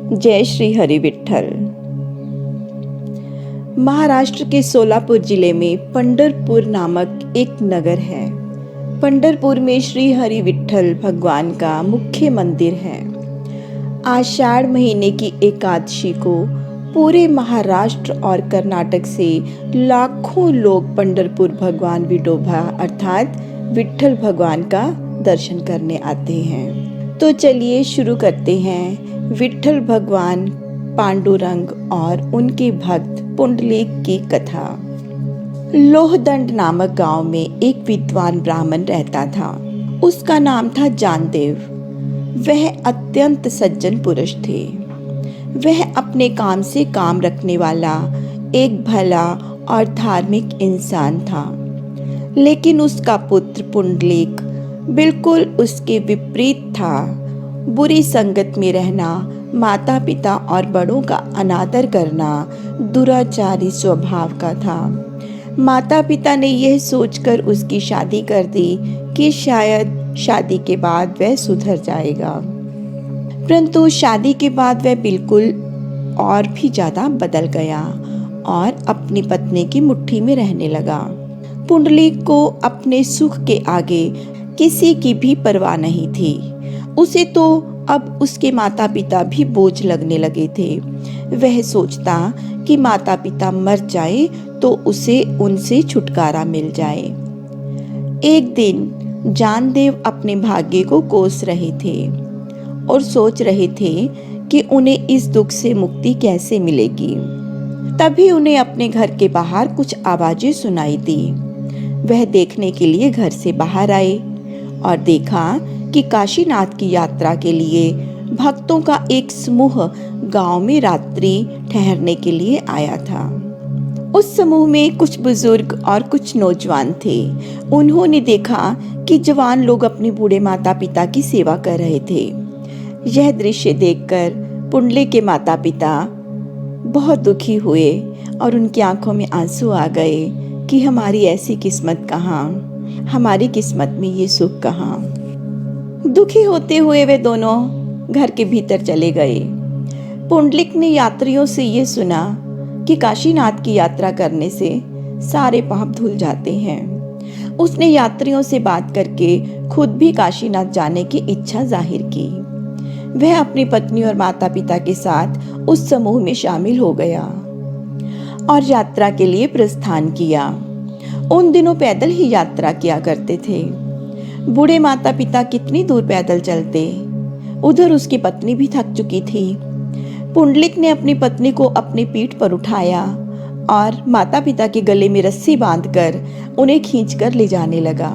जय श्री हरि विठ्ठल। महाराष्ट्र के सोलापुर जिले में पंढरपुर नामक एक नगर है। पंढरपुर में श्री हरि विठ्ठल भगवान का मुख्य मंदिर है। आषाढ़ महीने की एकादशी को पूरे महाराष्ट्र और कर्नाटक से लाखों लोग पंढरपुर भगवान विठोबा अर्थात विठ्ठल भगवान का दर्शन करने आते हैं। तो चलिए शुरू करते हैं विठ्ठल भगवान, पांडुरंग और उनके भक्त पुंडलीक की कथा। लोहदंड नामक गांव में एक विद्वान ब्राह्मण रहता था। उसका नाम था जानदेव। वह अत्यंत सज्जन पुरुष थे। वह अपने काम से काम रखने वाला एक भला और धार्मिक इंसान था। लेकिन उसका पुत्र पुंडलीक बिल्कुल उसके विपरीत था। बुरी संगत में रहना, माता पिता और बड़ों का अनादर करना दुराचारी स्वभाव का था। माता पिता ने यह सोचकर उसकी शादी कर दी कि शायद शादी के बाद वह सुधर जाएगा, परंतु शादी के बाद वह बिल्कुल और भी ज्यादा बदल गया और अपनी पत्नी की मुट्ठी में रहने लगा। पुंडलीक को अपने सुख के आगे किसी की भी परवाह नहीं थी। उसे तो अब उसके माता पिता भी बोझ लगने लगे थे। वह सोचता कि माता पिता मर जाए तो उसे उनसे छुटकारा मिल जाए। एक दिन जानदेव अपने भाग्य को कोस रहे थे और सोच रहे थे कि उन्हें इस दुख से मुक्ति कैसे मिलेगी। तभी उन्हें अपने घर के बाहर कुछ आवाजें सुनाई दी। वह देखने के लिए घर से बाहर आए और देखा कि काशीनाथ की यात्रा के लिए भक्तों का एक समूह गांव में रात्रि ठहरने के लिए आया था। उस समूह में कुछ बुजुर्ग और कुछ नौजवान थे। उन्होंने देखा कि जवान लोग अपने बूढ़े माता पिता की सेवा कर रहे थे। यह दृश्य देखकर पुंडलीक के माता पिता बहुत दुखी हुए और उनकी आंखों में आंसू आ गए कि हमारी ऐसी किस्मत कहाँ, हमारी किस्मत में ये सुख कहाँ। दुखी होते हुए वे दोनों घर के भीतर चले गए। पुंडलीक ने यात्रियों से ये सुना कि काशीनाथ की यात्रा करने से सारे पाप धुल जाते हैं। उसने यात्रियों से बात करके खुद भी काशीनाथ जाने की इच्छा जाहिर की। वह अपनी पत्नी और माता पिता के साथ उस समूह में शामिल हो गया और यात्रा के लिए प्रस्थान किया। उन दिनों पैदल ही यात्रा किया करते थे। बूढ़े माता पिता कितनी दूर पैदल चलते। उधर उसकी पत्नी भी थक चुकी थी। पुंडलीक ने अपनी पत्नी को अपनी पीठ पर उठाया और माता पिता के गले में रस्सी बांधकर उन्हें खींचकर ले जाने लगा।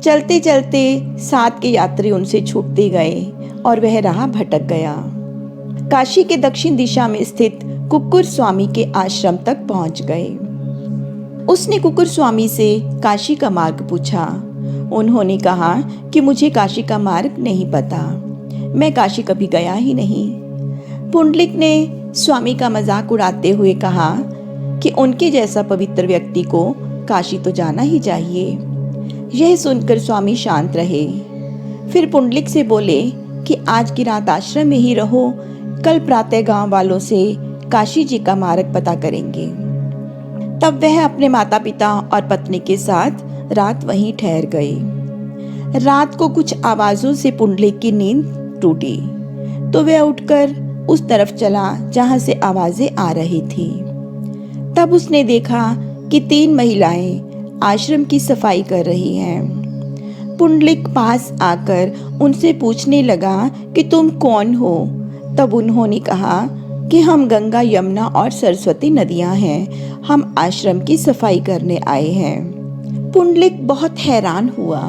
चलते चलते साथ के यात्री उनसे छूटते गए और वह राह भटक गया। काशी के दक्षिण दिशा में स्थित कुक्कुर स्वामी के आश्रम तक पहुंच गए। उसने कुक्कुर स्वामी से काशी का मार्ग पूछा। उन्होंने कहा कि मुझे काशी का मार्ग नहीं पता, मैं काशी कभी गया ही नहीं। पुंडलीक ने स्वामी का मजाक उड़ाते हुए कहा कि उनके जैसा पवित्र व्यक्ति को काशी तो जाना ही चाहिए। यह सुनकर स्वामी शांत रहे। फिर पुंडलीक से बोले कि आज की रात आश्रम में ही रहो, कल प्रातः गांव वालों से काशी जी का मार्ग पता करेंगे। तब वह अपने माता पिता और पत्नी के साथ रात वहीं ठहर गए। रात को कुछ आवाजों से पुंडलीक की नींद टूटी तो वह उठकर उस तरफ चला जहां से आवाजें आ रही थी। तब उसने देखा कि 3 महिलाएं आश्रम की सफाई कर रही हैं। पुंडलीक पास आकर उनसे पूछने लगा कि तुम कौन हो। तब उन्होंने कहा कि हम गंगा, यमुना और सरस्वती नदियां हैं। हम आश्रम की सफाई करने आए हैं। पुंडलीक बहुत हैरान हुआ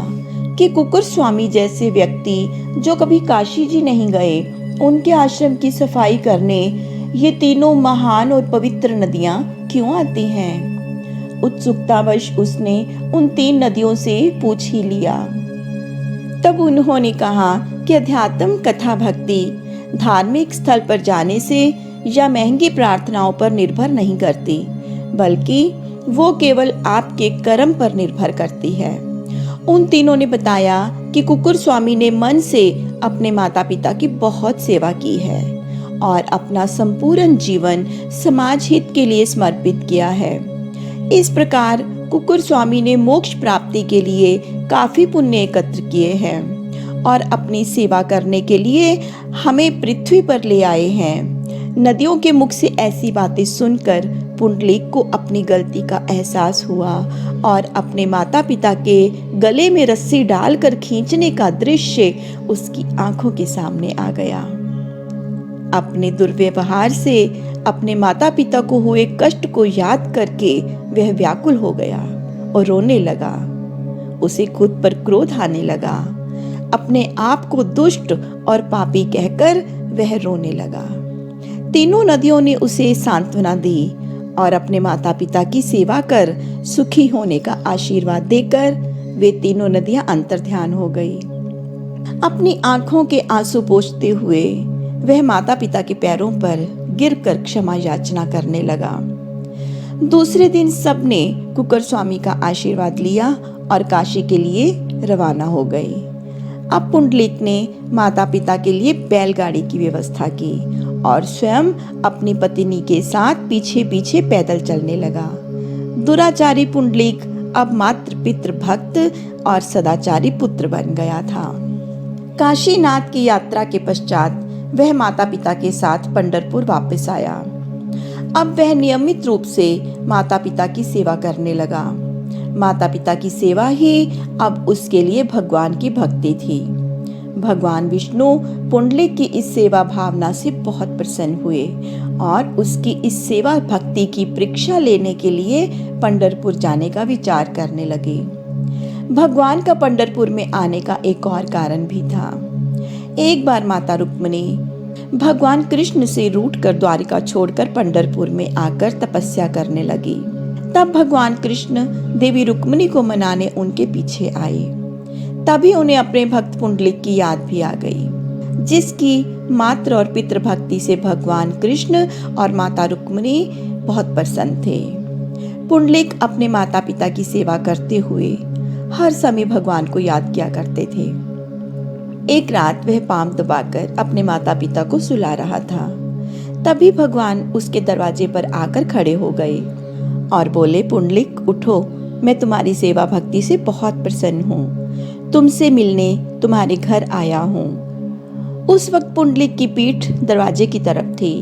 कि कुक्कुर स्वामी जैसे व्यक्ति जो कभी काशी जी नहीं गए, उनके आश्रम की सफाई करने ये तीनों महान और पवित्र नदियां क्यों आती हैं। उत्सुकतावश उसने उन 3 नदियों से पूछ ही लिया। तब उन्होंने कहा कि अध्यात्म, कथा, भक्ति धार्मिक स्थल पर जाने से या महंगी प्रार्थनाओं पर निर्भर नहीं करती, बल्कि वो केवल आपके कर्म पर निर्भर करती है। उन तीनों ने बताया कि कुक्कुर स्वामी ने मन से अपने माता पिता की बहुत सेवा की है और अपना संपूर्ण जीवन समाज हित के लिए समर्पित किया है। इस प्रकार कुकुर स्वामी ने मोक्ष प्राप्ति के लिए काफी पुण्य एकत्र किए हैं और अपनी सेवा करने के लिए हमें पृथ्वी पर ले आए हैं। नदियों के मुख से ऐसी बातें सुनकर पुंडलीक को अपनी गलती का एहसास हुआ और अपने माता पिता के गले में रस्सी डालकर खींचने का दृश्य उसकी आंखों के सामने आ गया। अपने दुर्व्यवहार से अपने माता पिता को हुए कष्ट को याद करके वह व्याकुल हो गया और रोने लगा। उसे खुद पर क्रोध आने लगा। अपने आप को दुष्ट और पापी कहकर वह रोने लगा। तीनों नदियों ने उसे सांत्वना दी और अपने माता पिता की सेवा कर सुखी होने का आशीर्वाद देकर वे तीनों नदियां अंतर्ध्यान हो गई। अपनी आंखों के आंसू पोंछते हुए वह माता पिता के पैरों पर गिरकर क्षमा याचना करने लगा। दूसरे दिन सबने कुकर स्वामी का आशीर्वाद लिया और काशी के लिए रवाना हो गए। अब पुंडलीक ने माता पिता के लिए बैलगाड़ी की व्यवस्था की और स्वयं अपनी पत्नी के साथ पीछे पीछे पैदल चलने लगा। दुराचारी पुंडलीक अब मात्र पितृ भक्त और सदाचारी पुत्र बन गया था। काशीनाथ की यात्रा के पश्चात वह माता पिता के साथ पंढरपुर वापस आया। अब वह नियमित रूप से माता पिता की सेवा करने लगा। माता पिता की सेवा ही अब उसके लिए भगवान की भक्ति थी। भगवान विष्णु पुंडलीक की इस सेवा भावना से बहुत प्रसन्न हुए और उसकी इस सेवा भक्ति की परीक्षा लेने के लिए पंढरपुर जाने का विचार करने लगे। भगवान का पंढरपुर में आने का एक और कारण भी था। एक बार माता रुक्मिणी भगवान कृष्ण से रूठकर द्वारिका छोड़कर पंढरपुर में आकर तपस्या करने लगी। तब भगवान कृष्ण देवी रुक्मिणी को मनाने उनके पीछे आए। तभी उन्हें अपने भक्त पुंडलीक की याद भी आ गई, जिसकी मातृ और पितृ भक्ति से भगवान कृष्ण और माता रुक्मिणी बहुत प्रसन्न थे। पुंडलीक अपने माता पिता की सेवा करते हुए हर समय भगवान को याद किया करते थे। एक रात वह पांव दबाकर अपने माता पिता को सुला रहा था। तभी भगवान उसके दरवाजे पर आकर खड़े हो गए और बोले, पुंडलीक उठो, मैं तुम्हारी सेवा भक्ति से बहुत प्रसन्न हूँ। तुमसे मिलने तुम्हारे घर आया हूँ। उस वक्त पुंडलीक की पीठ दरवाजे की तरफ थी।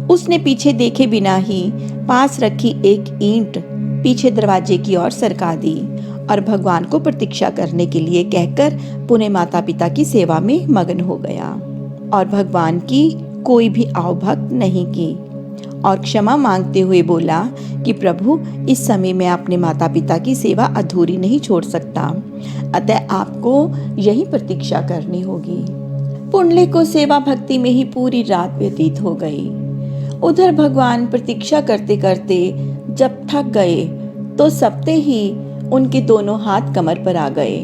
उसने पीछे देखे बिना ही पास रखी एक ईंट पीछे दरवाजे की ओर सरका दी और भगवान को प्रतीक्षा करने के लिए कहकर पुनः माता पिता की सेवा में मग्न हो गया और भगवान की कोई भी आवभक्त नहीं की और क्षमा मांगते हुए बोला कि प्रभु, इस समय मैं अपने माता पिता की सेवा अधूरी नहीं छोड़ सकता, अतः आपको यही प्रतीक्षा करनी होगी। पुंडलीक को सेवा भक्ति में ही पूरी रात व्यतीत हो गई। उधर भगवान प्रतीक्षा करते करते जब थक गए तो सपते ही उनके दोनों हाथ कमर पर आ गए।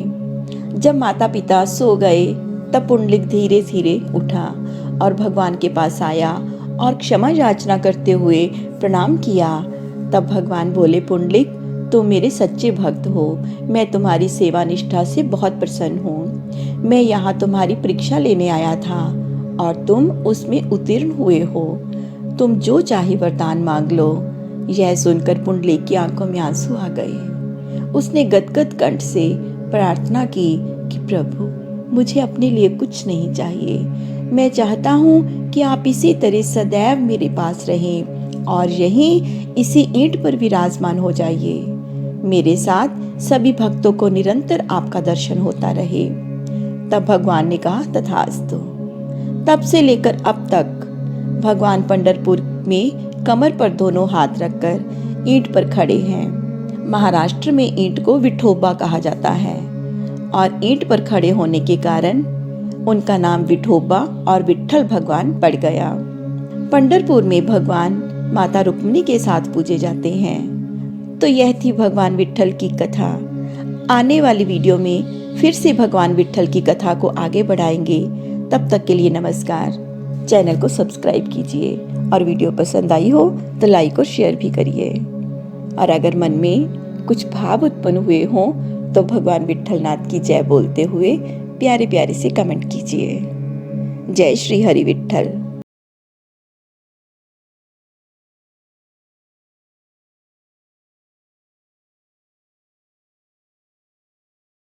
जब माता पिता सो गए तब पुंडलीक धीरे धीरे उठा और भगवान के पास आया और क्षमा याचना करते हुए प्रणाम किया। तब भगवान बोले, पुंडलीक, तुम मेरे सच्चे भक्त हो। मैं तुम्हारी सेवा निष्ठा से बहुत प्रसन्न हूँ। मैं यहाँ तुम्हारी परीक्षा लेने आया था और तुम उसमें उत्तीर्ण हुए हो। तुम जो चाहे वरदान मांग लो। यह सुनकर पुंडलीक की आंखों में आंसू आ गए। उसने गदगद कंठ से प्रार्थना की कि प्रभु, मुझे अपने लिए कुछ नहीं चाहिए। मैं चाहता हूँ कि आप इसी तरह सदैव मेरे पास रहें और यहीं इसी ईंट पर विराजमान हो जाइए। मेरे साथ सभी भक्तों को निरंतर आपका दर्शन होता रहे। तब भगवान ने कहा, तथास्तु। तब से लेकर अब तक भगवान पंढरपुर में कमर पर दोनों हाथ रखकर ईंट पर खड़े हैं। महाराष्ट्र में ईंट को विठोबा कहा जाता है और ईंट पर खड़े होने के कारण उनका नाम विठोबा और विट्ठल भगवान पड़ गया। पंढरपुर में भगवान माता रुक्मिणी के साथ पूजे जाते हैं। तो यह थी भगवान विट्ठल की कथा। आने वाली वीडियो में फिर से भगवान विट्ठल की कथा को आगे बढ़ाएंगे। तब तक के लिए नमस्कार। चैनल को सब्सक्राइब कीजिए और वीडियो पसंद आई हो तो लाइक और शेयर भी करिए। और अगर मन में कुछ भाव उत्पन्न हुए हों तो भगवान विट्ठलनाथ की जय बोलते हुए प्यारे प्यारे से कमेंट कीजिए। जय श्री हरि विट्ठल।